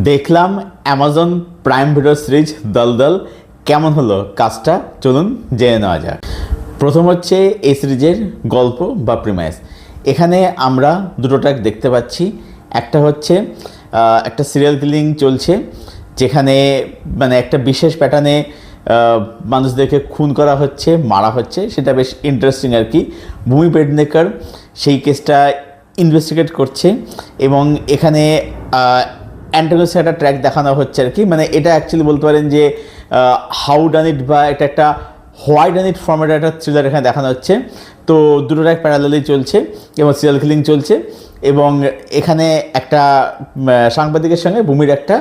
দেখলাম Amazon prime video series দলদল কেমন হলো কাজটা চলুন জেনে নেওয়া যাক। প্রথম হচ্ছে এই সিরিজের গল্প বা প্রিমাইস। এখানে আমরা দুটো ট্র্যাক দেখতে পাচ্ছি। একটা হচ্ছে একটা সিরিয়াল কিলিং চলছে, যেখানে মানে একটা বিশেষ প্যাটার্নে মানুষদেরকে খুন করা হচ্ছে, মারা হচ্ছে। সেটা বেশ ইন্টারেস্টিং আর কি। ভূমি পেডনেকার সেই কেসটা ইনভেস্টিগেট করছে এবং এখানে অ্যান্টাগনিস্টের একটা ট্র্যাক দেখানো হচ্ছে আর কি। মানে এটা অ্যাকচুয়ালি বলতে পারেন যে হাউ ডান ইট বা এটা একটা হোয়াই ডান ইট ফর্মেটের একটা থ্রিলার এখানে দেখানো হচ্ছে। তো দুটো ট্র্যাক প্যারালালি চলছে এবং সিরিয়াল কিলিং চলছে এবং এখানে একটা সাংবাদিকের সঙ্গে ভূমির একটা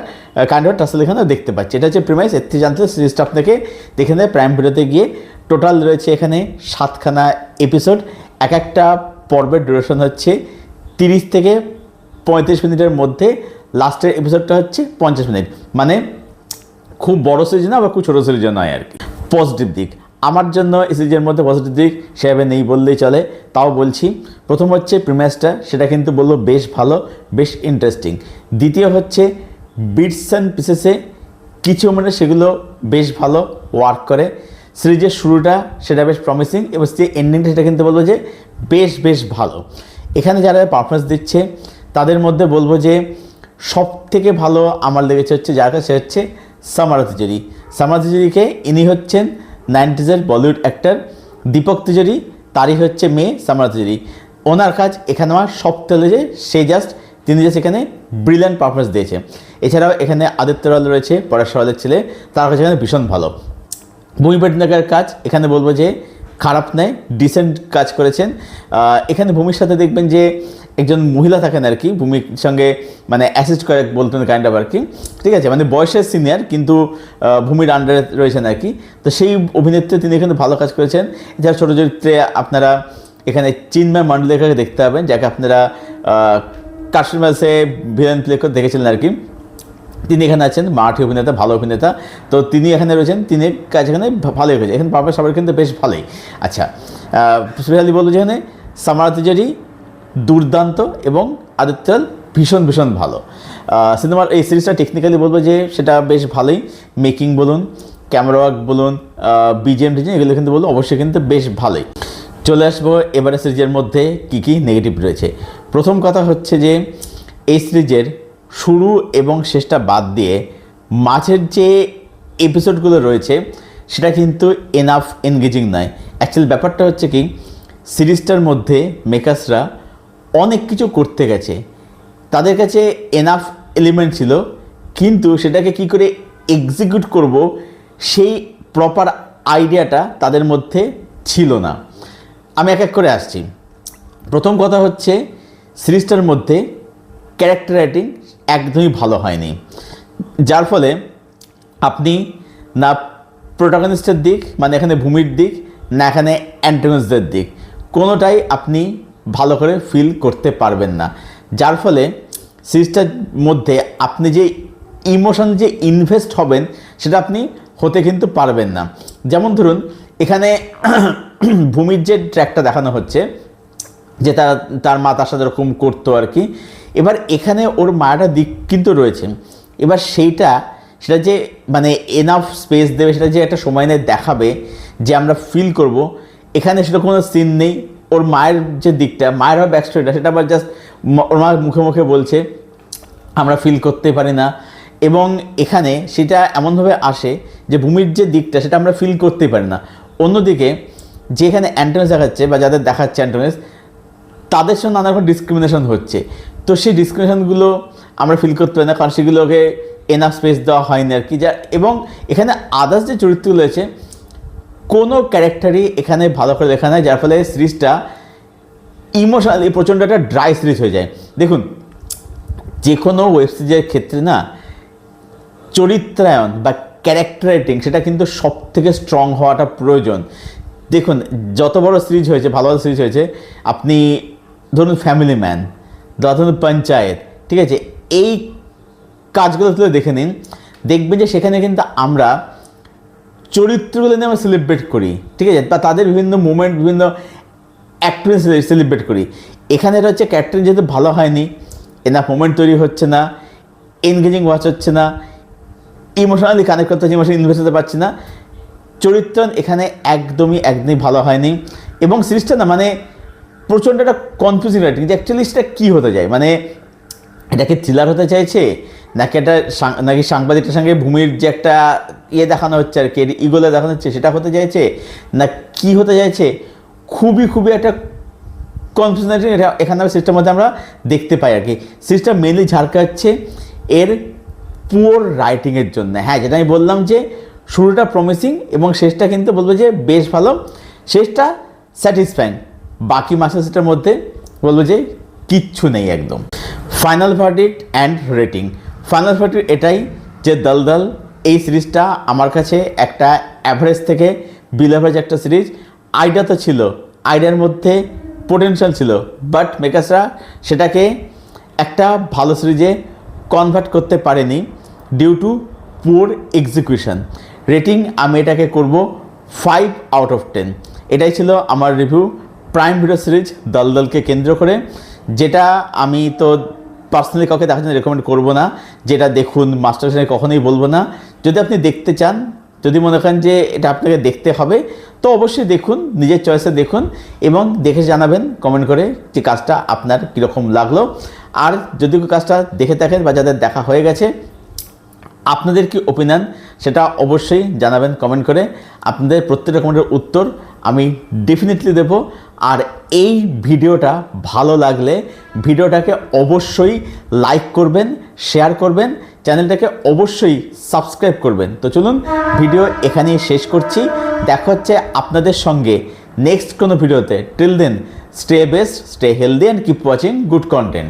কাইন্ড অফ টাসেল এখানে দেখতে পাচ্ছি। এটা হচ্ছে প্রিমাইস। এর থেকে জানতে সিরিজটা আপনাকে দেখে নেয় প্রাইম ভিডিওতে গিয়ে। টোটাল রয়েছে এখানে 7খানা এপিসোড। এক একটা পর্বের ডিউরেশন হচ্ছে 30 থেকে 35 মিনিটের মধ্যে। লাস্টের এপিসোডটা হচ্ছে 50 মিনিট। মানে খুব বড় সিরিজ না বা খুব ছোটো সিরিজও নয় আর কি। পজিটিভ দিক আমার জন্য এই সিরিজের মধ্যে পজিটিভ দিক সেভাবে নেই বললেই চলে, তাও বলছি। প্রথম হচ্ছে প্রিমাইসটা, সেটা কিন্তু বললো বেশ ভালো, বেশ ইন্টারেস্টিং। দ্বিতীয় হচ্ছে বিটস অ্যান্ড পিসেসে কিছু মানে সেগুলো বেশ ভালো ওয়ার্ক করে। সিরিজের শুরুটা সেটা বেশ প্রমিসিং এবং যে এন্ডিংটা সেটা কিন্তু বলবো যে বেশ ভালো। এখানে যারা পারফরমেন্স দিচ্ছে তাদের মধ্যে বলবো যে সব থেকে ভালো আমার লেগেছে হচ্ছে যার কাছে হচ্ছে সামারা তিজরি। সামারা তিজরিকে ইনি হচ্ছেন 90s বলিউড অ্যাক্টর দীপক তিজরি, তারই হচ্ছে মেয়ে সামারা তিজরি। ওনার কাজ এখানে আমার সব তেলে যে তিনি জাস্ট এখানে ব্রিলিয়ান্ট পারফরমেন্স দিয়েছে। এছাড়াও এখানে আদিত্য রয় রয়েছে, পরেশ রাওয়ালের ছেলে, তার কাছে এখানে ভীষণ ভালো। ভূমি পেডনেকার কাজ এখানে বলবো যে খারাপ নয়, ডিসেন্ট কাজ করেছেন। এখানে ভূমির সাথে দেখবেন যে একজন মহিলা থাকেন আর কি, ভূমির সঙ্গে মানে অ্যাসিস্ট করে বলতেন কাইন্ড অফ আর কি। ঠিক আছে, মানে বয়সের সিনিয়র কিন্তু ভূমির আন্ডারে রয়েছেন আর কি। তো সেই অভিনেত্রী তিনি এখানে ভালো কাজ করেছেন। এছাড়া ছোটো চরিত্রে আপনারা এখানে চিন্ময় মণ্ডলেকাকে দেখতে পাবেন, যাকে আপনারা কাশ্মীরসে ভিলেন প্লে করে দেখেছিলেন আর কি। তিনি এখানে আছেন, মারাঠি অভিনেতা, ভালো অভিনেতা। তো তিনি এখানে রয়েছেন, তিনি কাজ এখানে ভালোই হয়েছে। এখানে পারফরমেন্স সবার কিন্তু বেশ ভালোই। আচ্ছা, স্পেশালি বলবো যেখানে সামারা তিজরি দুর্দান্ত এবং আদিত্য ভীষণ ভালো। সিনেমার এই সিরিজটা টেকনিক্যালি বলবো যে সেটা বেশ ভালোই। মেকিং বলুন, ক্যামেরা ওয়ার্ক বলুন, বিজিএম এগুলো কিন্তু বলবো অবশ্যই কিন্তু বেশ ভালোই। চলে আসবো এবারে সিরিজের মধ্যে কী নেগেটিভ রয়েছে। প্রথম কথা হচ্ছে যে এই সিরিজের শুরু এবং শেষটা বাদ দিয়ে মাঝের যে এপিসোডগুলো রয়েছে সেটা কিন্তু এনাফ এনগেজিং নয়। অ্যাকচুয়ালি ব্যাপারটা হচ্ছে কি, সিরিজটার মধ্যে মেকার্সরা অনেক কিছু করতে গেছে, তাদের কাছে এনাফ এলিমেন্ট ছিল, কিন্তু সেটাকে কি করে এক্সিকিউট করব সেই প্রপার আইডিয়াটা তাদের মধ্যে ছিল না। আমি এক এক করে আসছি। প্রথম কথা হচ্ছে সিরিজটার মধ্যে ক্যারেক্টার রাইটিং একদমই ভালো হয়নি, যার ফলে আপনি না প্রোটাগনিস্টের দিক মানে এখানে ভূমির দিক, না এখানে অ্যান্টাগনিস্টদের দিক, কোনোটাই আপনি ভালো করে ফিল করতে পারবেন না। যার ফলে সিরিজটার মধ্যে আপনি যে ইমোশন যে ইনভেস্ট হবেন সেটা আপনি হতে কিন্তু পারবেন না। যেমন ধরুন এখানে ভূমির যে ট্র্যাকটা দেখানো হচ্ছে যে তার মা তার সাথে এরকম করতো আর কি। এবার এখানে ওর মায়াটা দিক কিন্তু রয়েছে। এবার সেটা যে মানে এনাফ স্পেস দেবে, সেটা যে একটা সময় নিয়ে দেখাবে যে আমরা ফিল করব, এখানে সেটা কোনো সিন নেই। ওর মায়ের যে দিকটা, মায়ের হয় ব্যাকস্টোরিটা, সেটা আবার জাস্ট ওর মা মুখে মুখে আমরা ফিল করতে পারি না। এবং এখানে সেটা এমনভাবে আসে যে ভূমির যে দিকটা সেটা আমরা ফিল করতেই পারি না। অন্যদিকে যেখানে অ্যান্টোনিস দেখাচ্ছে বা যাদের দেখাচ্ছে অ্যান্টোনিস, তাদের সঙ্গে নানা রকম ডিসক্রিমিনেশন হচ্ছে। তো সেই ডিসক্রিমিনেশনগুলো আমরা ফিল করতে পারি না, কারণ সেগুলোকে এনাফ স্পেস দেওয়া হয়নি আর কি। এবং এখানে আদার্স যে চরিত্রগুলো রয়েছে কোনো ক্যারেক্টারই এখানে ভালো করে লেখা নেয়, যার ফলে সিরিজটা ইমোশনালি প্রচণ্ড একটা ড্রাই সিরিজ হয়ে যায়। দেখুন, যে কোনো ওয়েব সিরিজের ক্ষেত্রে না চরিত্রায়ন বা ক্যারেক্টার রাইটিং সেটা কিন্তু সব থেকে স্ট্রং হওয়াটা প্রয়োজন। দেখুন, যত বড় সিরিজ হয়েছে, ভালো সিরিজ হয়েছে, আপনি ধরুন ফ্যামিলি ম্যান, ধরুন পঞ্চায়েত, ঠিক আছে, এই কাজগুলো তুলে দেখে নিন, দেখবেন যে সেখানে কিন্তু আমরা চরিত্রগুলো নিয়ে আমরা সেলিব্রেট করি, ঠিক আছে, বা তাদের বিভিন্ন মুমেন্ট, বিভিন্ন অ্যাক্টিভিটি সেলিব্রেট করি। এখানে এটা হচ্ছে ক্যারেক্টার যেহেতু ভালো হয়নি, এনাফ মোমেন্ট তৈরি হচ্ছে না, এনগেজিং ওয়াচ হচ্ছে না, ইমোশনালি কানেক্ট করতে হচ্ছে, ইমোশনালি ইনভেস্ট হতে পারছি না, চরিত্র এখানে একদমই ভালো হয়নি। এবং সিরিজটা না মানে প্রচণ্ড একটা কনফিউজিং রাইটিং, যে অ্যাকচুয়ালি সেটা কী হতে যায়, মানে এটা কি থ্রিলার হতে চাইছে, নাকি সাংবাদিকটার সঙ্গে ভূমির যে একটা দেখানো হচ্ছে আর কি, ইগোলে দেখানো হচ্ছে সেটা হতে চাইছে, না কি হতে চাইছে, খুবই একটা কনফিউশন। এটা এখানে সিরিজটার মধ্যে আমরা দেখতে পাই আর কি। সিরিজটা মেনলি ঝাড়কাচ্ছে এর পুওর রাইটিংয়ের জন্য। হ্যাঁ, যেটা আমি বললাম যে শুরুটা প্রমিসিং এবং শেষটা কিন্তু বলবো যে বেশ ভালো, শেষটা স্যাটিসফাইং। বাকি মাস্টারসিটার মধ্যে বলবো যে কিচ্ছু নেই একদম। Final verdict and rating. Final verdict এটাই যে দলদল এই সিরিজটা আমার কাছে একটা অ্যাভারেজ থেকে বিলো অ্যাভারেজ একটা সিরিজ। আইডিয়া তো ছিল, আইডিয়ার মধ্যে পোটেনশিয়াল ছিল, বাট মেকার্সরা সেটাকে একটা ভালো সিরিজে কনভার্ট করতে পারেনি due to poor execution. Rating আমি এটাকে করব 5 আউট অফ 10। এটাই ছিল আমার রিভিউ প্রাইম ভিডিও সিরিজ দলদলকে কেন্দ্র করে, যেটা আমি তো পার্সোনালি কাউকে দেখার জন্য রেকমেন্ড করবো না, যেটা দেখুন মাস্টার কখনোই বলবো না। যদি আপনি দেখতে চান, যদি মনে করেন যে এটা আপনাকে দেখতে হবে, তো অবশ্যই দেখুন, নিজের চয়েসে দেখুন এবং দেখে জানাবেন কমেন্ট করে যে কাজটা আপনার কীরকম লাগলো। আর যদি কাজটা দেখে থাকেন বা যাদের দেখা হয়ে গেছে, আপনাদের কি ওপিনিয়ন সেটা অবশ্যই জানাবেন কমেন্ট করে। আপনাদের প্রত্যেকটা কমেন্টের উত্তর আমি ডেফিনেটলি দেব। আর এই ভিডিওটা ভালো লাগলে ভিডিওটাকে অবশ্যই লাইক করবেন, শেয়ার করবেন, চ্যানেলটাকে অবশ্যই সাবস্ক্রাইব করবেন। তো চলুন ভিডিও এখানেই শেষ করছি, দেখা হচ্ছে আপনাদের সঙ্গে নেক্সট কোনো ভিডিওতে। Till then stay best, stay healthy and keep watching good content.